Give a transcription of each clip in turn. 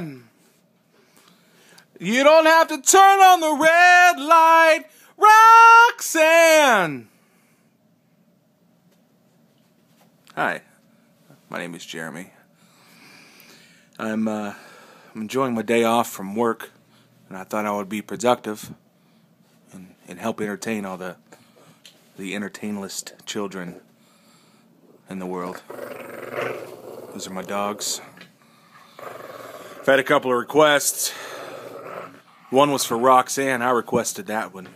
Roxanne! You don't have to turn on the red light, Roxanne! Hi, my name is Jeremy. I'm enjoying my day off from work, and I thought I would be productive and help entertain all the entertainless children in the world. Those are my dogs. I've had a couple of requests. One was for Roxanne. I requested that one.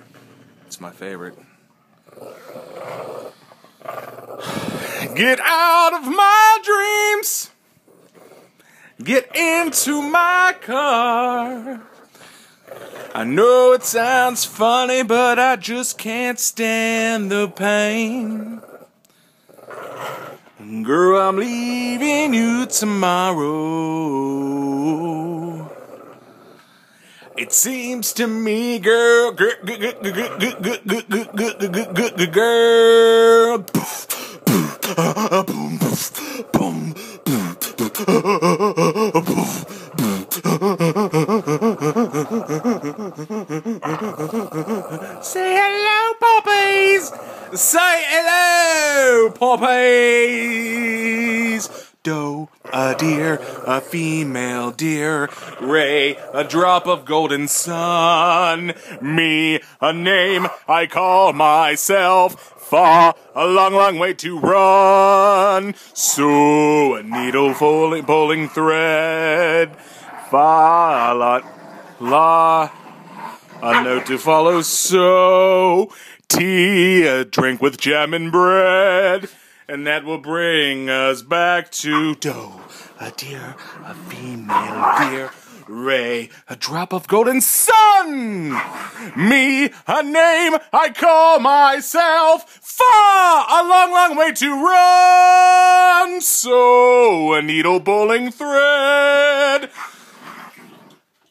It's my favorite. Get out of my dreams. Get into my car. I know it sounds funny, but I just can't stand the pain. Girl, I'm leaving you tomorrow. It seems to me, girl, say hello, puppies! Say hello, puppies! Doe, a deer, a female deer. Ray, a drop of golden sun. Me, a name I call myself. Far, a long, long way to run. So, a needle pulling thread. Fa, la, a note to follow. So, tea, a drink with jam and bread. And that will bring us back to Doe, a deer, a female deer. Ray, a drop of golden sun. Me, a name I call myself. Far, a long, long way to run. So, a needle pulling thread.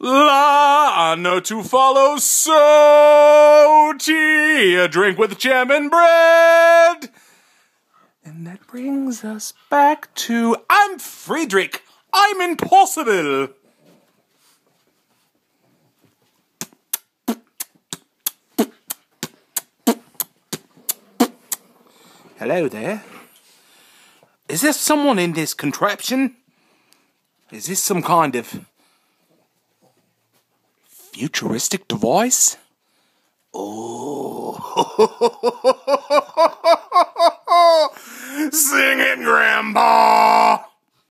La, a note to follow. So, tea, a drink with jam and bread. And that brings us back to I'm Friedrich. I'm impossible. Hello there. Is there someone in this contraption? Is this some kind of futuristic device? Oh. Sing it, Grandpa!